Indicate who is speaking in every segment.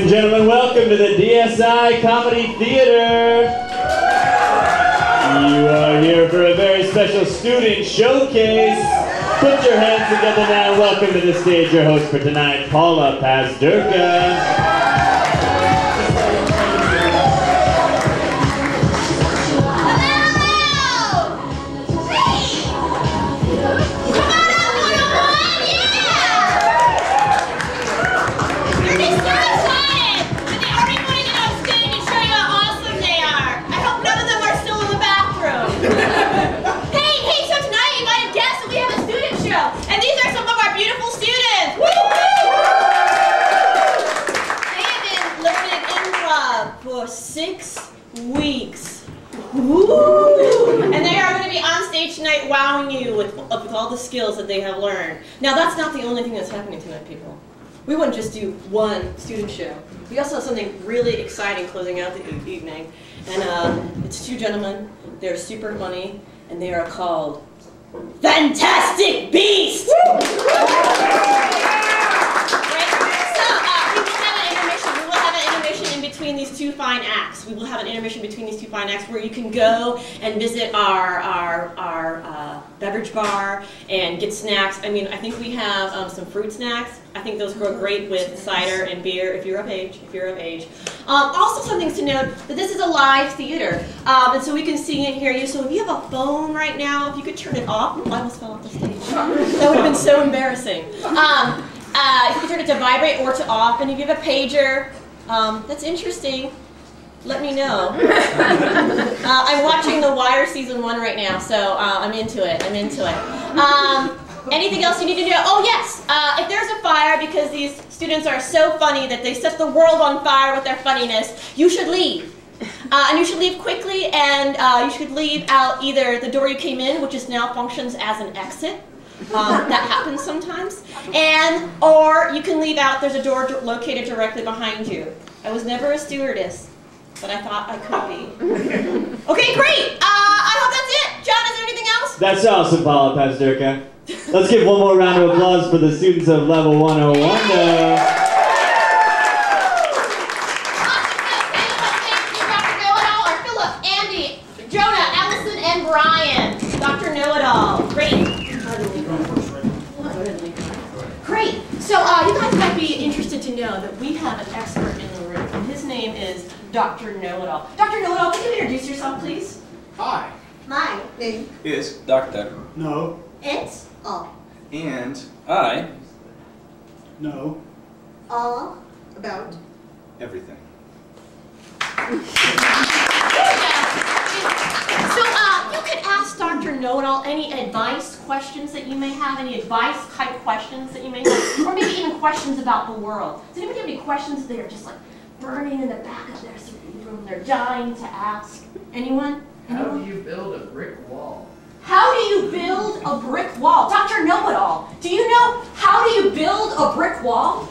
Speaker 1: and gentlemen, welcome to the DSI Comedy Theatre. You are here for a very special student showcase. Put your hands together now and welcome to the stage your host for tonight, Paula Pazdurka.
Speaker 2: For 6 weeks. Woo! And they are going to be on stage tonight wowing you with all the skills that they have learned. Now that's not the only thing that's happening tonight, people. We wouldn't just do one student show. We also have something really exciting closing out the evening. And it's two gentlemen. They're super funny, and they are called Fantastic Beasts! Between these two fine acts. We will have an intermission between these two fine acts where you can go and visit our beverage bar and get snacks. I mean, I think we have some fruit snacks. I think those go great with cider and beer if you're of age. Also, some things to note that this is a live theater, and so we can see and hear you. So if you have a phone right now, if you could turn it off. I almost fell off the stage. That would have been so embarrassing. If you could turn it to vibrate or to off, and if you have a pager. That's interesting. Let me know. I'm watching The Wire season 1 right now, so I'm into it. Anything else you need to know? Oh yes, if there's a fire because these students are so funny that they set the world on fire with their funniness, you should leave. And you should leave quickly, and you should leave out either the door you came in, which is now functions as an exit. That happens sometimes. Or you can leave out, there's a door located directly behind you. I was never a stewardess, but I thought I could be. Okay, great! I hope that's it! John, is there anything else?
Speaker 1: That's awesome, Paula Pazdurka. Let's give one more round of applause for the students of Level 101.
Speaker 2: Dr. Knowitall. Great. Great. So you guys might be interested to know that we have an expert in the room, and his name is Dr. Knowitall. Dr. Knowitall, can you introduce yourself, please?
Speaker 3: Hi.
Speaker 2: My name
Speaker 3: is Dr.
Speaker 4: No.
Speaker 2: It's all.
Speaker 3: And I
Speaker 4: No.
Speaker 2: All about
Speaker 3: everything.
Speaker 2: So you could ask Dr. Knowitall any advice questions that you may have, any advice type questions that you may have, or maybe even questions about the world. Does anybody have any questions that are just like burning in the back of their room, they're dying to ask? Anyone?
Speaker 5: How do you build a brick wall?
Speaker 2: How do you build a brick wall? Dr. Knowitall, do you know how do you build a brick wall?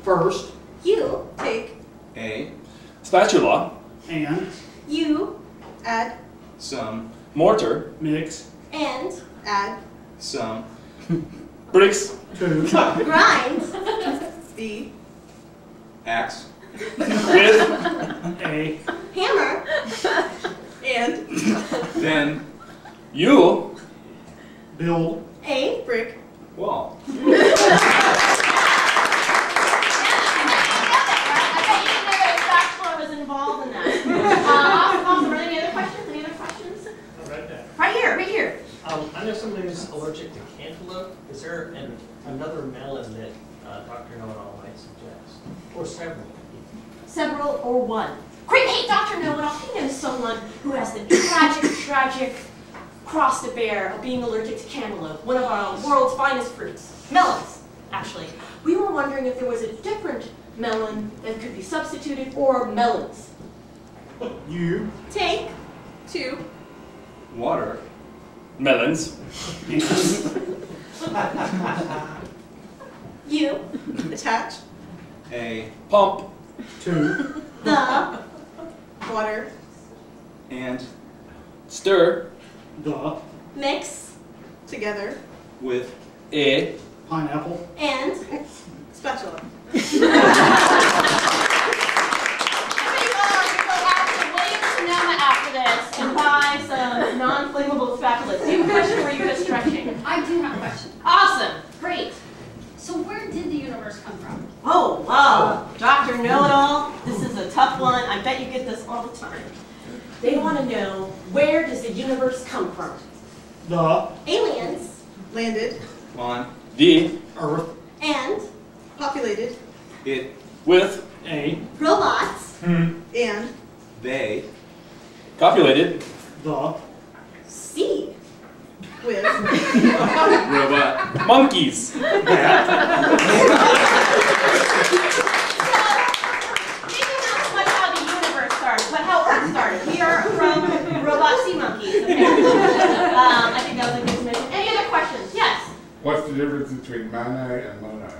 Speaker 4: First.
Speaker 2: You take
Speaker 3: A
Speaker 5: Spatula.
Speaker 4: And.
Speaker 2: You add
Speaker 3: some
Speaker 5: Mortar.
Speaker 4: Mix.
Speaker 2: and add
Speaker 3: some
Speaker 5: Bricks.
Speaker 4: 2.
Speaker 2: grind the
Speaker 3: axe
Speaker 5: With
Speaker 4: A.
Speaker 2: hammer and
Speaker 3: then
Speaker 5: you.
Speaker 4: Build.
Speaker 2: a brick
Speaker 3: wall.
Speaker 2: I bet you didn't know that a spatula was involved in that. Awesome. Are there any other questions? Any other questions?
Speaker 6: Right there.
Speaker 2: Right here, right here.
Speaker 6: I know somebody who's allergic to cantaloupe. Is there another melon that Dr. Knowitall might suggest? Or several?
Speaker 2: Several or one. Great. Hey, Dr. Knowitall, he knows someone who has the tragic cross to bear of being allergic to cantaloupe, one of our world's finest fruits. Melons, actually. We were wondering if there was a different melon that could be substituted, or melons.
Speaker 4: You.
Speaker 2: Take 2
Speaker 3: Water.
Speaker 5: Melons.
Speaker 2: You attach
Speaker 3: A
Speaker 5: Pump.
Speaker 4: 2.
Speaker 2: the water
Speaker 3: and
Speaker 5: Stir.
Speaker 4: The.
Speaker 2: mix together
Speaker 3: with
Speaker 5: A
Speaker 4: Pineapple.
Speaker 2: and spatula. Dr. Knowitall, this is a tough one. I bet you get this all the time. They want to know, where does the universe come from?
Speaker 4: The
Speaker 2: Aliens.
Speaker 7: Landed.
Speaker 3: On.
Speaker 5: The.
Speaker 4: Earth.
Speaker 2: And.
Speaker 7: Populated.
Speaker 3: It.
Speaker 5: With.
Speaker 4: A.
Speaker 2: Robots.
Speaker 7: And.
Speaker 3: They.
Speaker 5: Copulated.
Speaker 4: The
Speaker 2: C.
Speaker 7: With.
Speaker 3: Robot.
Speaker 5: Monkeys.
Speaker 2: Maybe not so much how the universe started, but how Earth started. We are from robot sea monkeys. Okay. I think that was a good submission. Any other questions? Yes.
Speaker 8: What's the difference between Monet and Monet?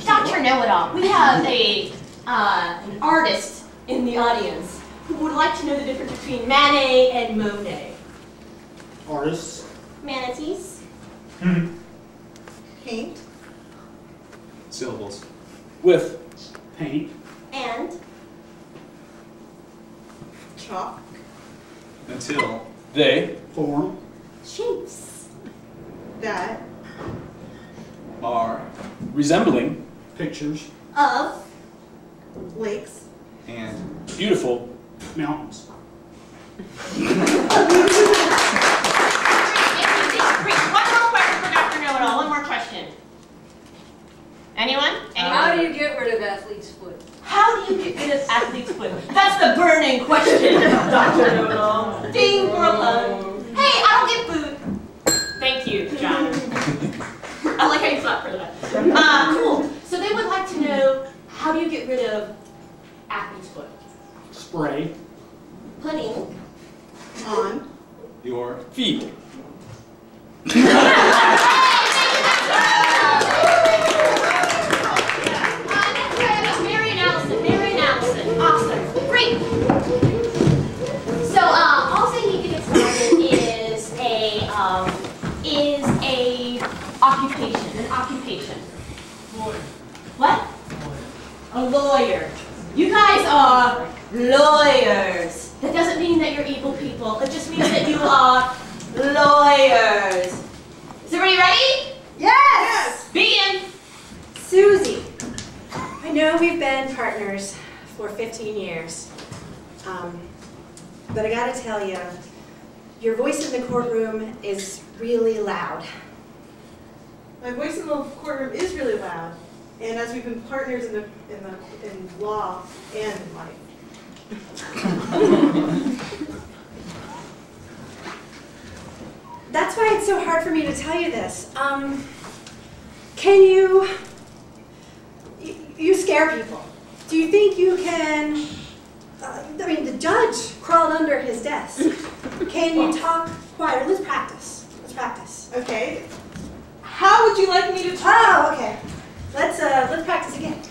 Speaker 2: Dr. Knowitall, we have an artist in the audience who would like to know the difference between Manet and Monet.
Speaker 4: artists.
Speaker 2: Manatees.
Speaker 7: Paint.
Speaker 3: Syllables.
Speaker 5: With.
Speaker 4: Paint.
Speaker 2: And.
Speaker 7: Chalk.
Speaker 3: Until.
Speaker 5: They.
Speaker 4: Form.
Speaker 2: Shapes.
Speaker 7: That.
Speaker 3: Are.
Speaker 5: Resembling.
Speaker 4: Pictures.
Speaker 2: Of.
Speaker 7: Lakes.
Speaker 3: And.
Speaker 5: Beautiful.
Speaker 4: Mountains.
Speaker 2: Great. One more question for Dr. Knowitall. One more question. Anyone?
Speaker 9: How do you get rid of athlete's foot?
Speaker 2: How do you get rid of athlete's foot? That's the burning question, Dr. Knowitall. Ding for a pun. Hey, I don't get food. Thank you, John. I like how you clapped for that. Cool. So they would like to know, how do you get rid of athlete's foot?
Speaker 4: Spray.
Speaker 2: Putting
Speaker 7: On.
Speaker 3: Your.
Speaker 5: Feet.
Speaker 2: Marion Allison. Awesome. Great. So also you can get started is a occupation. An occupation.
Speaker 6: Lawyer.
Speaker 2: What? A lawyer. You guys are lawyers. That doesn't mean that you're evil people. It just means that you are lawyers. Is everybody ready?
Speaker 7: Yes!
Speaker 2: Begin.
Speaker 10: Susie, I know we've been partners for 15 years, but I gotta tell you, your voice in the courtroom is really loud.
Speaker 7: My voice in the courtroom is really loud, and as we've been partners in law and in life.
Speaker 10: That's why it's so hard for me to tell you this. Can you scare people? Do you think you can, I mean, the judge crawled under his desk. Can you talk quieter? Let's practice. Let's practice.
Speaker 7: Okay. How would you like me to talk?
Speaker 10: Oh, okay. Let's practice again.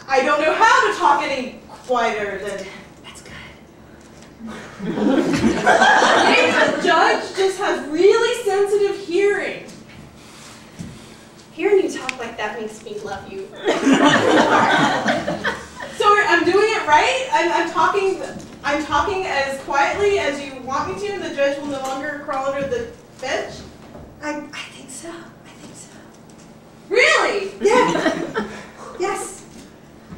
Speaker 7: I don't know how to talk any quieter than.
Speaker 10: That's good.
Speaker 7: Maybe the judge just has really sensitive hearing.
Speaker 10: Hearing you talk like that makes me love you.
Speaker 7: So I'm doing it right? I'm talking as quietly as you want me to, and the judge will no longer crawl under the bench?
Speaker 10: I think so. I think so.
Speaker 7: Really?
Speaker 10: Yeah. Yes.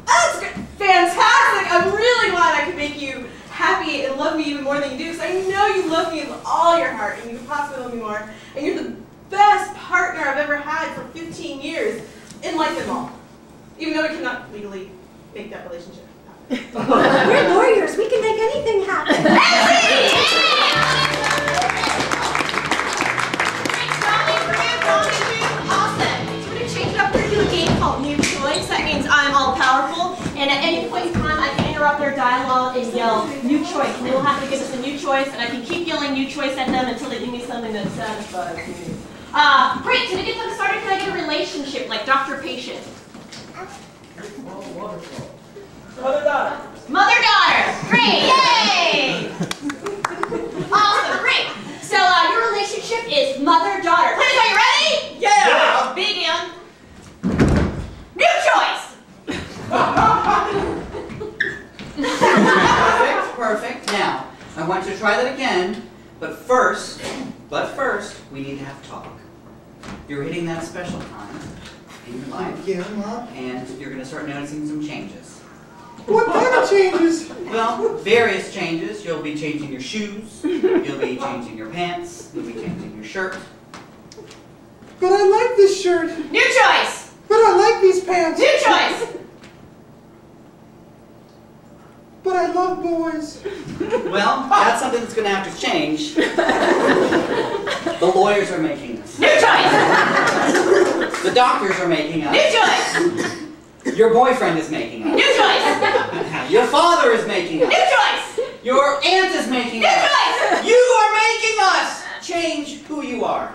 Speaker 7: That's great. Fantastic! I'm really glad I could make you happy and love me even more than you do, because I know you love me with all your heart, and you could possibly love me more. And you're the best partner I've ever had for 15 years, in life and law. Even though we cannot legally make that relationship happen.
Speaker 10: We're lawyers. We can make anything happen.
Speaker 2: That means I'm all powerful, and at any point in time I can interrupt their dialogue and yell new choice, and they will have to give us a new choice, and I can keep yelling new choice at them until they give me something that satisfies me. Great, to get them started, can I get a relationship like doctor-patient?
Speaker 6: Mother-daughter.
Speaker 2: Mother-daughter, great, yay! Awesome, great. So your relationship is mother-daughter. Ladies, are you ready?
Speaker 6: Yeah!
Speaker 2: Begin. New choice!
Speaker 11: Perfect. Now, I want you to try that again, but first, we need to have talk. You're hitting that special time, life.
Speaker 12: Yeah, Mom.
Speaker 11: And you're going to start noticing some changes.
Speaker 12: What kind of changes?
Speaker 11: Well, various changes. You'll be changing your shoes. You'll be changing your pants. You'll be changing your shirt.
Speaker 12: But I like this shirt.
Speaker 2: New choice!
Speaker 12: But I like these pants.
Speaker 2: New choice!
Speaker 12: But I love boys.
Speaker 11: Well, that's something that's going to have to change. The lawyers are making us.
Speaker 2: New choice!
Speaker 11: The doctors are making us.
Speaker 2: New choice!
Speaker 11: Your boyfriend is making us.
Speaker 2: New choice!
Speaker 11: Your father is making us.
Speaker 2: New choice!
Speaker 11: Your aunt is making
Speaker 2: New
Speaker 11: us.
Speaker 2: choice!
Speaker 11: You are making us change who you are.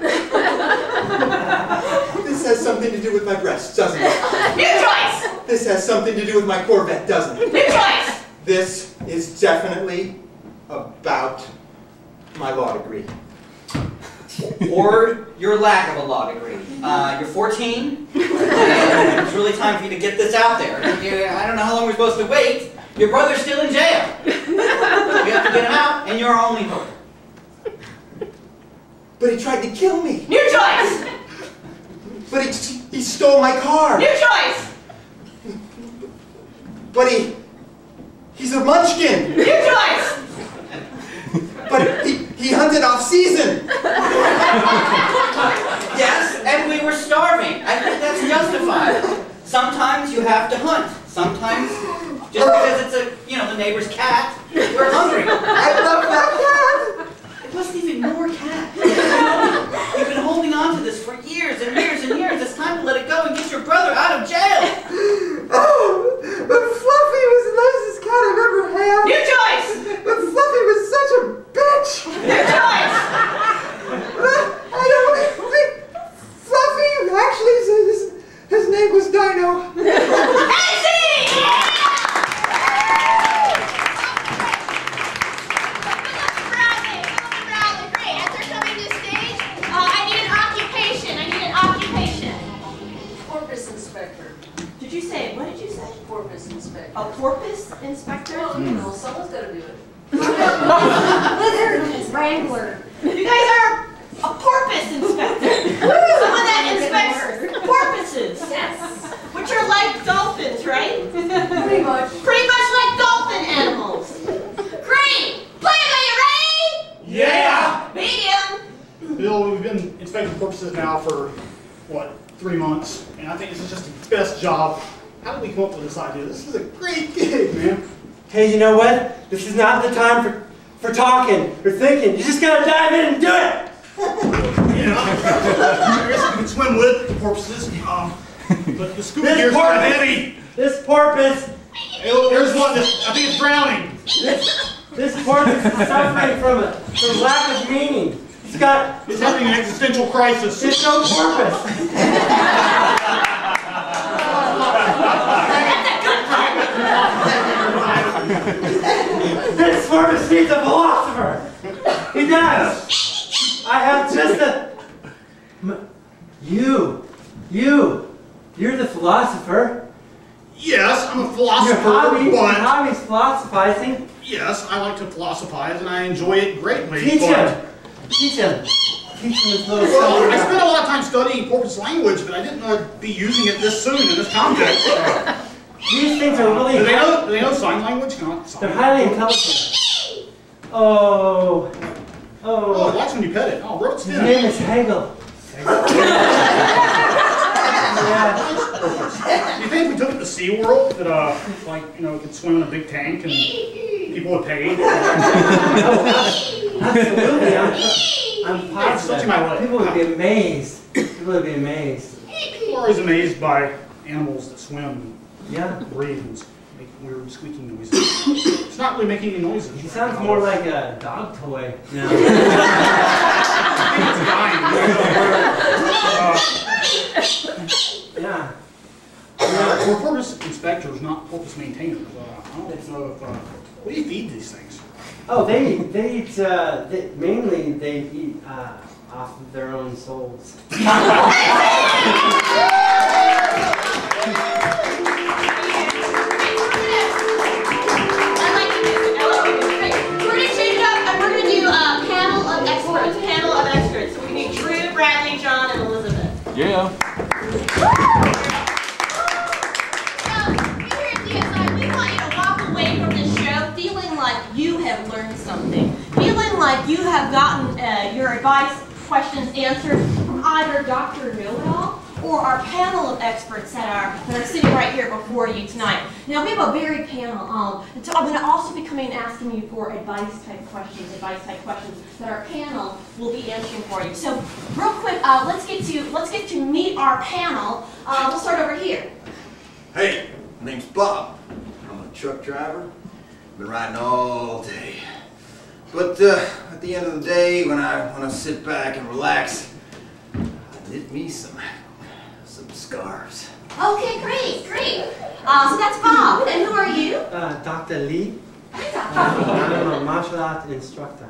Speaker 12: This has something to do with my breasts, doesn't it?
Speaker 2: New choice!
Speaker 12: This has something to do with my Corvette, doesn't it?
Speaker 2: New choice!
Speaker 12: This is definitely about my law degree.
Speaker 11: Or your lack of a law degree. You're 14, and it's really time for you to get this out there. I don't know how long we're supposed to wait. Your brother's still in jail. We have to get him out, and you're our only hope.
Speaker 12: But he tried to kill me.
Speaker 2: New choice!
Speaker 12: But he stole my car.
Speaker 2: New choice!
Speaker 12: But he's a munchkin.
Speaker 2: New choice!
Speaker 12: But he hunted off season.
Speaker 11: Yes, and we were starving. I think that's justified. Sometimes you have to hunt. Sometimes, just because it's the neighbor's cat, we're hungry.
Speaker 12: I love that cat.
Speaker 11: It wasn't even your cat. You've been holding on to this for years and years and years. It's time to let it go and get your brother out of jail.
Speaker 12: Oh, but Fluffy was the nicest cat I've ever had.
Speaker 2: New choice!
Speaker 12: But Fluffy was such a bitch.
Speaker 2: New choice!
Speaker 12: I don't think Fluffy actually his name was Dino.
Speaker 2: A porpoise inspector?
Speaker 9: Well, you know, someone's got to do it.
Speaker 10: Lizard wrangler.
Speaker 2: You guys are a porpoise inspector. Someone that inspects porpoises.
Speaker 9: Yes.
Speaker 2: Which are like dolphins, right?
Speaker 9: Pretty much.
Speaker 2: Pretty much like dolphin animals. Great! Playboy, you ready?
Speaker 4: Yeah!
Speaker 2: Medium.
Speaker 4: Bill, we've been inspecting porpoises now for, what, 3 months, and I think this is just the best job. How did we come up with this idea? This is a great gig, man.
Speaker 13: Hey, you know what? This is not the time for talking or thinking. You just gotta dive in and do it!
Speaker 4: Yeah, I guess we can swim with the porpoises, but the scuba
Speaker 13: This
Speaker 4: gear's kind of
Speaker 13: porpoise-
Speaker 4: heavy.
Speaker 13: This porpoise,
Speaker 4: Hey, look, there's one that I think it's drowning.
Speaker 13: this porpoise is suffering from lack of meaning. It's
Speaker 4: having an existential crisis.
Speaker 13: It's no porpoise. This porpoise needs a philosopher. He does. I have just You're the philosopher.
Speaker 4: Yes, I'm a philosopher,
Speaker 13: Your hobby's philosophizing.
Speaker 4: Yes, I like to philosophize, and I enjoy it greatly.
Speaker 13: Teach him this little
Speaker 4: Well, I
Speaker 13: stuff.
Speaker 4: spent a lot of time studying porpoise language, but I didn't know I'd be using it this soon in this context.
Speaker 13: These things are really.
Speaker 4: Do they know sign language?
Speaker 13: They're highly intelligent. Oh,
Speaker 4: it likes when you pet it. Oh, roast
Speaker 13: his
Speaker 4: him.
Speaker 13: name is Hegel. Yeah.
Speaker 4: Do you think if we took it to SeaWorld that, it could swim in a big tank and people would pay?
Speaker 13: Absolutely, I'm positive.
Speaker 4: Touching my leg.
Speaker 13: People would be amazed. People would be amazed.
Speaker 4: People are always amazed by animals that swim
Speaker 13: Yeah.
Speaker 4: and breathe and make weird squeaking noises. It's not really making any noises.
Speaker 13: He sounds more like a dog toy now.
Speaker 4: I think it's dying.
Speaker 13: Yeah.
Speaker 4: We're porpoise inspectors, not porpoise maintainers. I don't know if, what do you feed these things?
Speaker 13: Oh, they eat, mainly they eat off of their own souls.
Speaker 2: Bradley, John, and Elizabeth.
Speaker 5: Yeah.
Speaker 2: have gotten your advice questions answered from either Dr. Knowitall or our panel of experts that are sitting right here before you tonight. Now, we have a varied panel. So I'm going to also be coming and asking you for advice-type questions that our panel will be answering for you. So, real quick, let's get to meet our panel. We'll start over here.
Speaker 14: Hey, my name's Bob. I'm a truck driver. Been riding all day. But at the end of the day, when I want to sit back and relax, I knit me some scarves.
Speaker 2: Okay, great. So that's Bob. And who are you?
Speaker 13: Dr. Lee.
Speaker 2: Hi, Dr. Lee.
Speaker 13: I'm a martial arts instructor.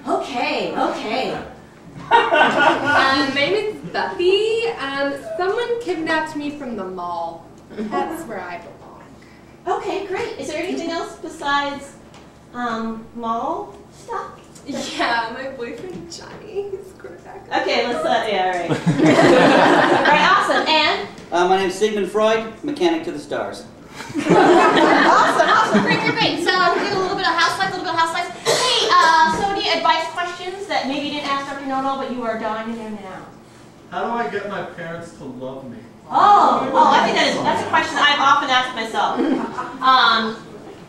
Speaker 2: Okay.
Speaker 15: My name is Buffy. Someone kidnapped me from the mall. That's where I belong.
Speaker 2: Okay, great. Is there anything else besides mall stuff?
Speaker 15: Yeah, my boyfriend Johnny. He's quarterback.
Speaker 2: Okay, let's yeah, all right. All right, awesome. And?
Speaker 11: My name's Sigmund Freud, mechanic to the stars.
Speaker 2: Awesome. Great. So we're doing a little bit of house life. Hey, so any advice questions that maybe you didn't ask Dr. Knowitall, but you are dying to know now?
Speaker 16: How do I get my parents to love me?
Speaker 2: Oh, I think that's a question I've often asked myself.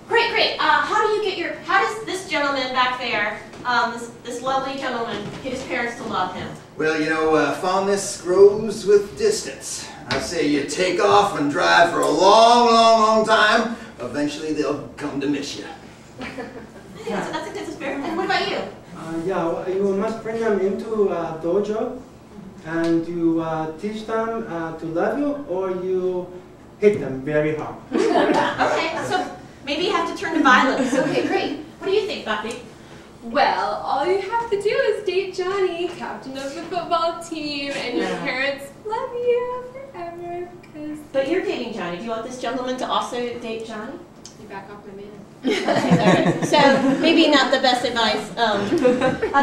Speaker 2: Great. How does this gentleman back there, this lovely gentleman, get his parents to love him?
Speaker 14: Well, you know, fondness grows with distance. I say you take off and drive for a long time. Eventually they'll come to miss you.
Speaker 2: I think that's a good spirit. And what about you?
Speaker 13: You must bring them into a dojo, and you teach them to love you, or you hit them very hard.
Speaker 2: Okay, so maybe you have to turn to violence. Okay, great. What do you think, Buffy?
Speaker 15: Well, all you have to do is date Johnny, captain of the football team, and your parents love you forever.
Speaker 2: But you're dating Johnny. Do you want this gentleman to also date Johnny?
Speaker 15: You back off my man.
Speaker 2: Okay, all right. So maybe not the best advice.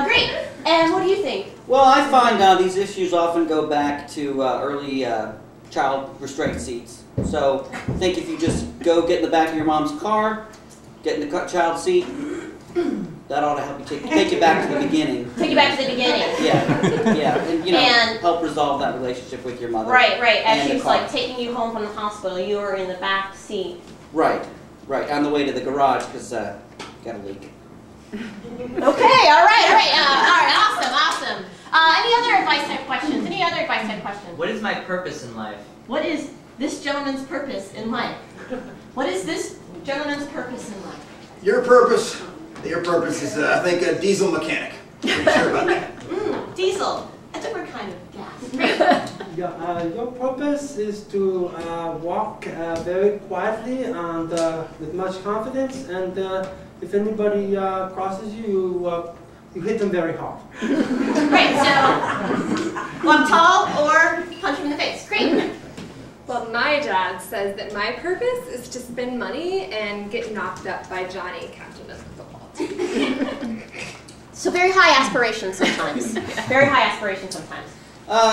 Speaker 2: Great. And what do you think?
Speaker 11: Well, I find these issues often go back to early child restraint seats. So I think if you just go get in the back of your mom's car, get in the child seat, that ought to help you take you back to the beginning.
Speaker 2: Take you back to the beginning.
Speaker 11: Yeah, and help resolve that relationship with your mother.
Speaker 2: Right. As she's like taking you home from the hospital, you are in the back seat.
Speaker 11: Right. On the way to the garage because got a leak.
Speaker 2: Okay. All right. Awesome. Any other advice type questions?
Speaker 17: What is my purpose in life?
Speaker 2: What is this gentleman's purpose in life?
Speaker 14: Your purpose is, I think, a diesel mechanic. Pretty sure about that.
Speaker 2: Diesel. A different kind of gas.
Speaker 13: Your purpose is to walk very quietly and with much confidence, and if anybody crosses you, you hit them very hard.
Speaker 2: Great, so walk tall or punch him in the face. Great.
Speaker 15: Well, my dad says that my purpose is to spend money and get knocked up by Johnny, captain of the football team.
Speaker 2: So very high aspirations sometimes.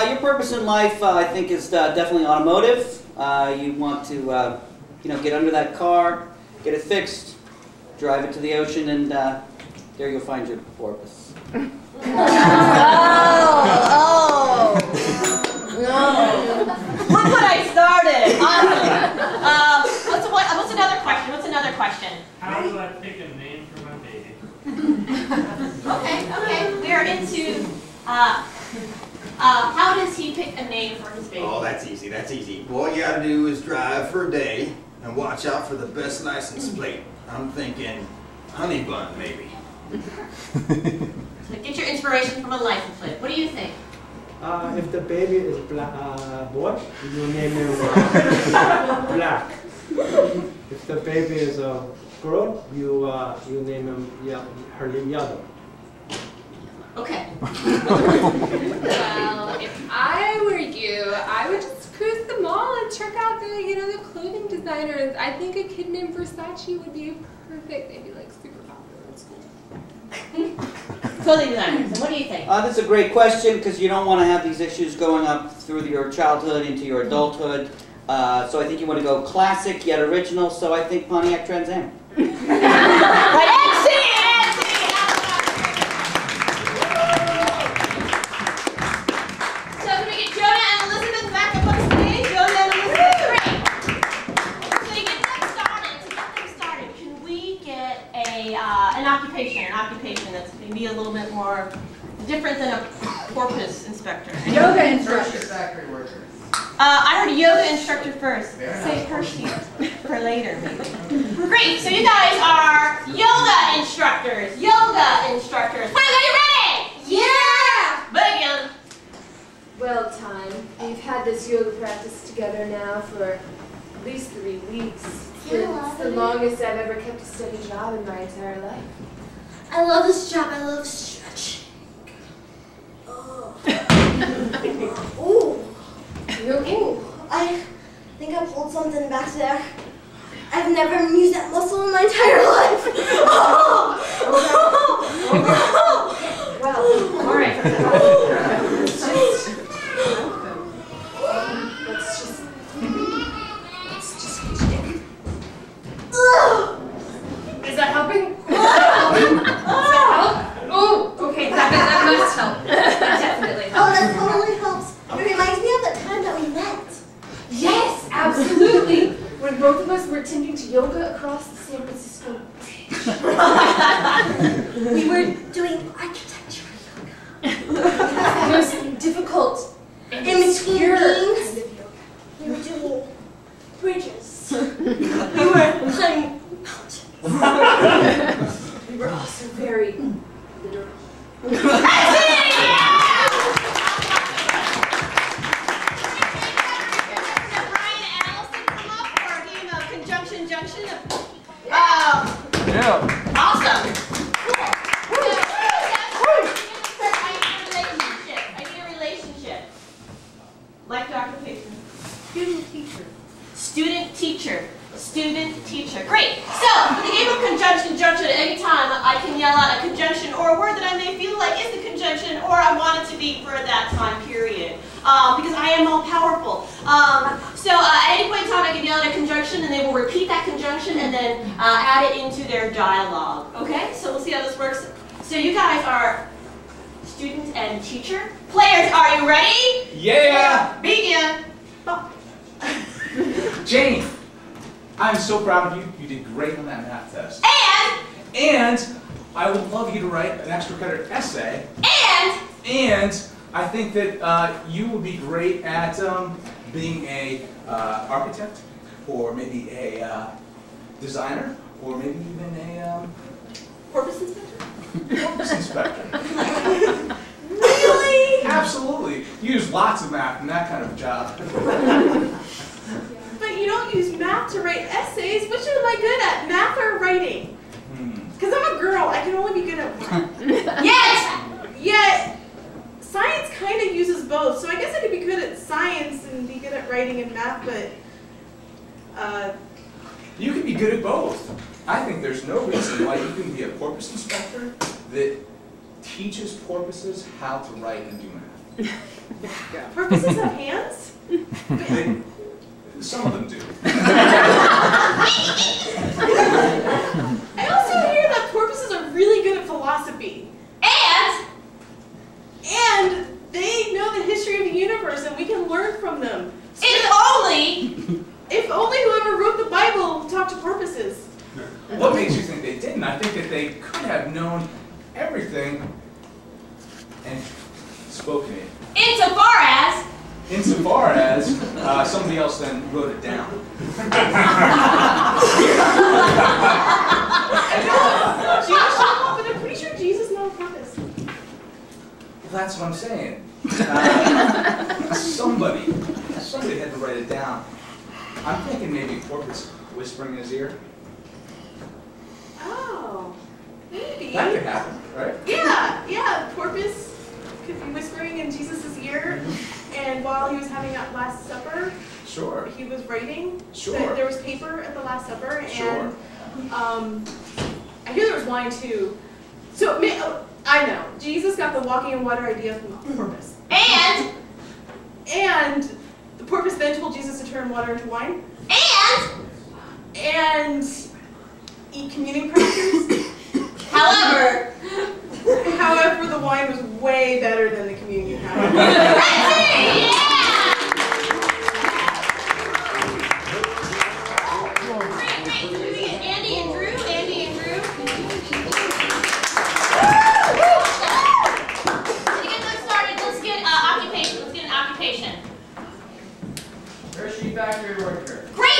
Speaker 11: Your purpose in life, I think, is definitely automotive. You want to, get under that car, get it fixed, drive it to the ocean, and there you'll find your porpoise.
Speaker 2: Look what I started. Awesome. What's another question?
Speaker 16: How do I pick a name for my baby?
Speaker 2: Okay. We are into how does he pick a name for his baby?
Speaker 14: Oh, that's easy. All you gotta do is drive for a day and watch out for the best license plate. I'm thinking honey bun, maybe.
Speaker 2: So get your inspiration from a license plate. What do you think?
Speaker 13: If the baby is boy, you name him Black. If the baby is a girl, you name him her yellow.
Speaker 2: Okay.
Speaker 15: Well, if I were you, I would just cruise the mall and check out the clothing designers. I think a kid named Versace would be perfect. They'd be like super popular in school.
Speaker 2: Clothing designers. And what do you think?
Speaker 11: That's a great question because you don't want to have these issues going up through your childhood into your adulthood. So I think you want to go classic yet original. So I think Pontiac Trans Am.
Speaker 2: be a little bit more different than a porpoise inspector.
Speaker 15: Yoga instructor.
Speaker 12: Factory workers.
Speaker 2: I heard yoga instructor first.
Speaker 12: Fair
Speaker 2: Say Hershey for later, maybe. Great, so you guys are yoga instructors. Yoga instructors. Wait, are you ready?
Speaker 15: Yeah!
Speaker 2: Begin.
Speaker 15: Well, Time, we've had this yoga practice together now for at least 3 weeks. It's the longest I've ever kept a steady job in my entire life.
Speaker 18: I love this job. I love stretching. Oh. Ooh.
Speaker 15: Ooh.
Speaker 18: I think I pulled something back there. I've never used that muscle in my entire life. Oh.
Speaker 15: Well, all right. Let's just Is that helping? Does that help? Oh, okay, that must help. That definitely helps.
Speaker 18: Oh, that totally helps. It reminds me of the time that we met.
Speaker 15: Yes, absolutely. When both of us were attending to yoga across the San Francisco Bridge.
Speaker 18: We were doing architecture
Speaker 15: The most difficult and obscure kind of yoga.
Speaker 18: We were doing bridges. We were climbing mountains.
Speaker 15: We were also very literal.
Speaker 2: Junction.
Speaker 5: Yeah.
Speaker 2: Awesome. Cool. I need a relationship. Life to occupation. Student teacher. Student teacher. Student teacher. Great. So, with the game of conjunction, junction, any time I can yell out a conjunction or a word that I may feel like is the conjunction or I want it to be for that time period. Because I am all powerful. So at any point in time I can yell out a conjunction and they will repeat that conjunction and then add it into their dialogue. Okay? So we'll see how this works. So you guys are student and teacher. Players, are you ready?
Speaker 5: Yeah!
Speaker 2: Begin.
Speaker 5: Jane, I'm so proud of you. You did great on that math test.
Speaker 2: And
Speaker 5: I would love you to write an extra credit essay.
Speaker 2: And
Speaker 5: I think that you would be great at being a architect, or maybe a designer, or maybe even a
Speaker 2: porpoise inspector.
Speaker 5: Porpoise inspector.
Speaker 2: Really?
Speaker 5: Absolutely. You use lots of math in that kind of job.
Speaker 7: But you don't use math to write essays. Which am I good at, math or writing? Because I'm a girl, I can only be good at one. Yet, science kind of uses both. So I guess I could be good at science and be good at writing and math, but
Speaker 5: You can be good at both. I think there's no reason why you can be a porpoise inspector that teaches porpoises how to write and do math.
Speaker 7: porpoises have hands?
Speaker 5: Some of them do.
Speaker 7: I also hear that porpoises are really good at philosophy. And they know the history of the universe and we can learn from them. If only whoever wrote the Bible talked to porpoises.
Speaker 5: What makes you think they didn't? I think that they could have known everything and spoken it. Insofar as somebody else then wrote it down.
Speaker 7: But I'm pretty sure Jesus knows porpoise.
Speaker 5: Well, that's what I'm saying. Somebody had to write it down. I'm thinking maybe porpoise whispering in his ear.
Speaker 7: Oh, maybe.
Speaker 5: That could happen, right?
Speaker 7: Yeah, porpoise could be whispering in Jesus' ear, and while he was having that Last Supper,
Speaker 5: Sure.
Speaker 7: he was writing.
Speaker 5: Sure.
Speaker 7: There was paper at the Last Supper, and
Speaker 5: Sure.
Speaker 7: I hear there was wine too. So I know Jesus got the walking on water idea from the porpoise. And the porpoise then told Jesus to turn water into wine. And eat communion crackers. However, the wine was way better than the communion crackers.
Speaker 2: Andy and Drew.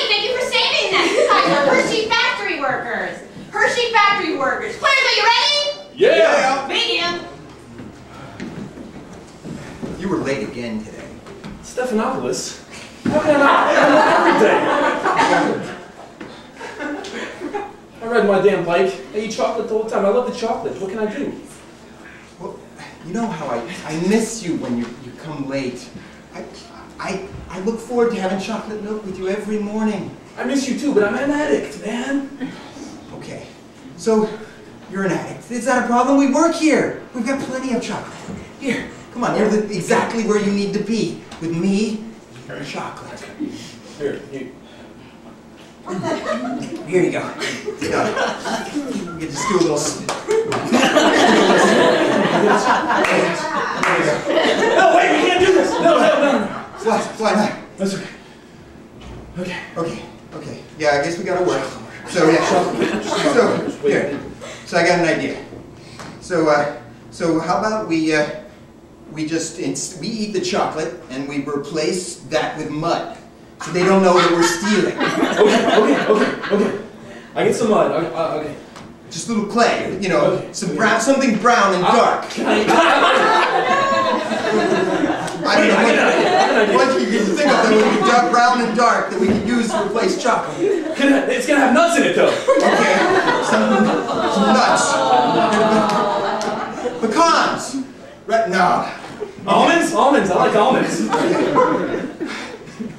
Speaker 2: right! Thank you for saving that. You guys are Hershey factory workers. Hershey factory workers. Players, are you ready?
Speaker 5: Yeah!
Speaker 2: Medium.
Speaker 14: You were late again today.
Speaker 5: Stephanopoulos? How can I not every day? I ride my damn bike. I eat chocolate the whole time. I love the chocolate. What can I do?
Speaker 14: Well, you know how I miss you when you come late. I look forward to having chocolate milk with you every morning.
Speaker 5: I miss you too, but I'm an addict, man.
Speaker 14: Okay, so you're an addict. Is that a problem? We work here. We've got plenty of chocolate. Here, come on. You're exactly where you need to be. With me and chocolate.
Speaker 5: Here.
Speaker 14: Here you go. You just do a little.
Speaker 5: No, wait, we can't do this. No.
Speaker 14: Why not?
Speaker 5: That's okay.
Speaker 14: Okay. Yeah, I guess we gotta work. So yeah. So I got an idea. So how about we eat the chocolate and we replace that with mud, so they don't know that we're stealing.
Speaker 5: Okay. I get some mud. Okay.
Speaker 14: Just a little clay, you know, something brown and dark. I don't know what you can think of that would be dark, brown and dark that we could use to replace chocolate.
Speaker 5: It's gonna have nuts in it though.
Speaker 14: Okay, some nuts. Pecans. Right, no.
Speaker 5: Almonds? Almonds. I like almonds.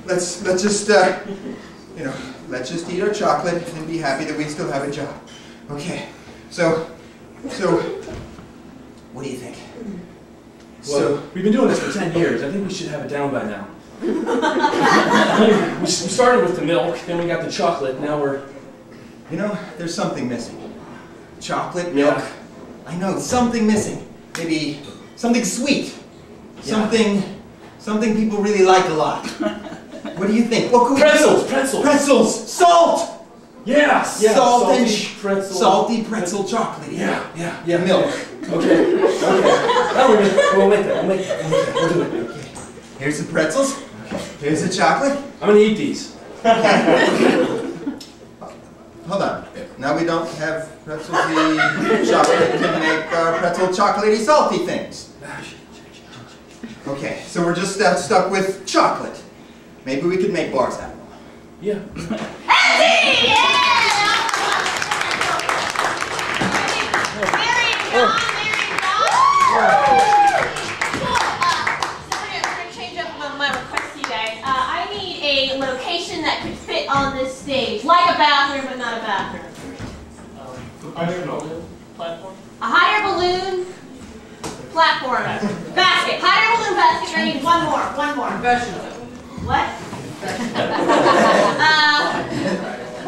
Speaker 14: Let's just let's just eat our chocolate and be happy that we still have a job. Okay. So what do you think?
Speaker 5: Well, we've been doing this for 10 years. I think we should have it down by now. We started with the milk, then we got the chocolate, now we're...
Speaker 14: You know, there's something missing. Chocolate, milk. Yeah. I know, something missing. Maybe something sweet. Yeah. Something people really like a lot. What do you think? What could we do? Pretzels! Salt!
Speaker 5: Yeah!
Speaker 14: Salty pretzel chocolate. Yeah. Milk.
Speaker 5: Okay. We'll make that. We'll do it.
Speaker 14: Okay. Here's some pretzels. Here's the chocolate.
Speaker 5: I'm gonna eat these.
Speaker 14: Hold on. Now we don't have pretzelsy chocolate to make our pretzel chocolatey salty things. Okay, so we're just stuck with chocolate. Maybe we could make bars out of them.
Speaker 5: Yeah.
Speaker 2: Location that could fit on this stage, like a bathroom, but not a bathroom.
Speaker 16: Hot air balloon platform?
Speaker 2: A hot air balloon platform. Basket. Hot air balloon basket. I need one more.
Speaker 12: Professional.
Speaker 2: What?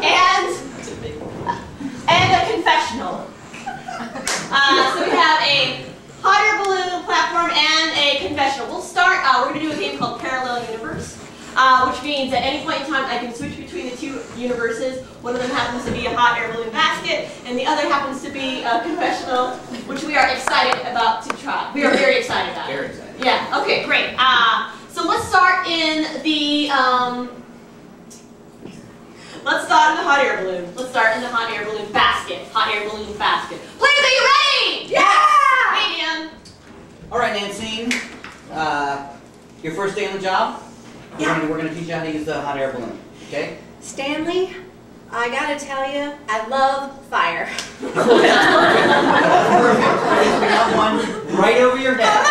Speaker 2: And a confessional. So we have a hot air balloon platform and a confessional. We'll start, we're going to do a game called Parallel Universe. Which means at any point in time I can switch between the two universes. One of them happens to be a hot air balloon basket, and the other happens to be a confessional, which we are excited about to try. We are very excited about it.
Speaker 11: Very excited.
Speaker 2: Yeah, okay, great. So let's start in the hot air balloon. Let's start in the hot air balloon basket. Hot air balloon basket. Players, are you ready?
Speaker 11: Yeah!
Speaker 2: Medium.
Speaker 11: All right, Nancy. Your first day on the job?
Speaker 10: Yeah.
Speaker 11: We're going to teach you how to use the hot air balloon, okay?
Speaker 10: Stanley, I gotta tell you, I love fire.
Speaker 11: Perfect. We got one right over your head.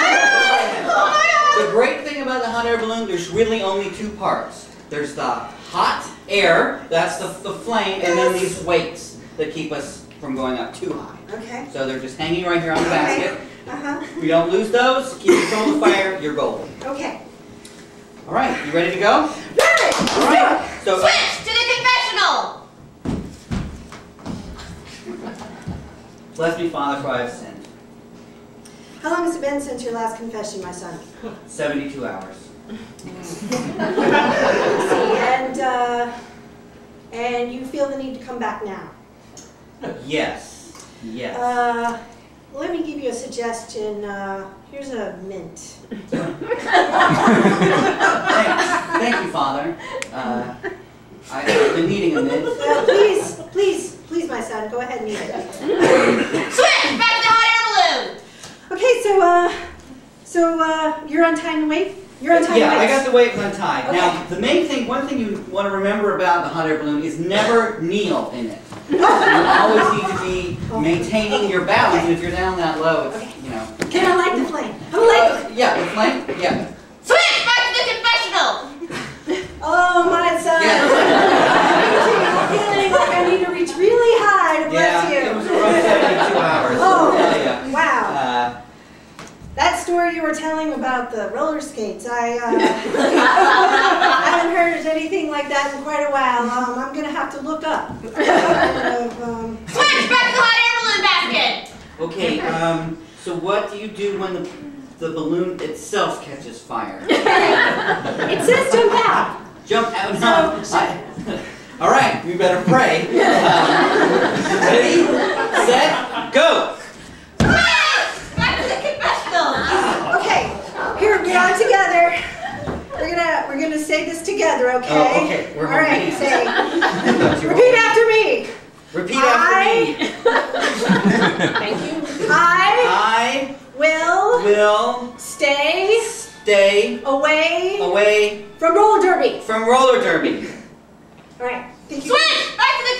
Speaker 11: The great thing about the hot air balloon, there's really only two parts. There's the hot air, that's the flame, and then these weights that keep us from going up too high.
Speaker 10: Okay.
Speaker 11: So they're just hanging right here on the basket.
Speaker 10: Uh-huh.
Speaker 11: If you don't lose those, keep control of the fire, you're golden.
Speaker 10: Okay.
Speaker 11: All right, you ready to go?
Speaker 10: Ready!
Speaker 11: All right. So,
Speaker 2: switch to the confessional!
Speaker 11: Blessed be Father, for I have sinned.
Speaker 10: How long has it been since your last confession, my son?
Speaker 11: 72 hours.
Speaker 10: And you feel the need to come back now?
Speaker 11: Yes. Yes.
Speaker 10: Let me give you a suggestion. Here's a mint.
Speaker 11: Thanks. Thank you, Father. I've been needing a mint.
Speaker 10: Please, my son, go ahead and eat it.
Speaker 2: Switch! Back to the hot air balloon!
Speaker 10: Okay, so you're untying the weight? You're untying the weight?
Speaker 11: Yeah, I got the weight untied.
Speaker 10: Okay.
Speaker 11: Now, the main thing, one thing you want to remember about the hot air balloon is never kneel in it. You always need to be maintaining your balance, and if you're down that low, it's, you know.
Speaker 10: Can I light the flame? I'm gonna light the flame.
Speaker 11: Yeah, the flame? Yeah.
Speaker 2: Switch! Back to the confessional!
Speaker 10: Oh, my son. I'm feeling like I need to reach really high to bless you.
Speaker 11: Yeah, it was a rough 72 hours.
Speaker 10: Oh,
Speaker 11: yeah.
Speaker 10: wow. That story you were telling about the roller skates, I haven't heard anything like that in quite a while. I'm going to have to look up.
Speaker 2: Switch! Back to the hot air balloon basket!
Speaker 11: Okay, so what do you do when the balloon itself catches fire?
Speaker 10: It says jump out.
Speaker 11: Jump out. All right, we better pray. Ready, set, go.
Speaker 2: Back to the confessional!
Speaker 10: Okay, here, get on together. We're gonna say this together, okay?
Speaker 11: Oh, okay. We're
Speaker 10: all right,
Speaker 11: hands.
Speaker 10: say. Repeat after me.
Speaker 11: Repeat after me.
Speaker 2: Thank you.
Speaker 10: I
Speaker 11: will
Speaker 10: stay away
Speaker 11: from
Speaker 10: roller derby.
Speaker 11: From roller derby.
Speaker 10: All right. Thank you.
Speaker 2: Switch! Back to the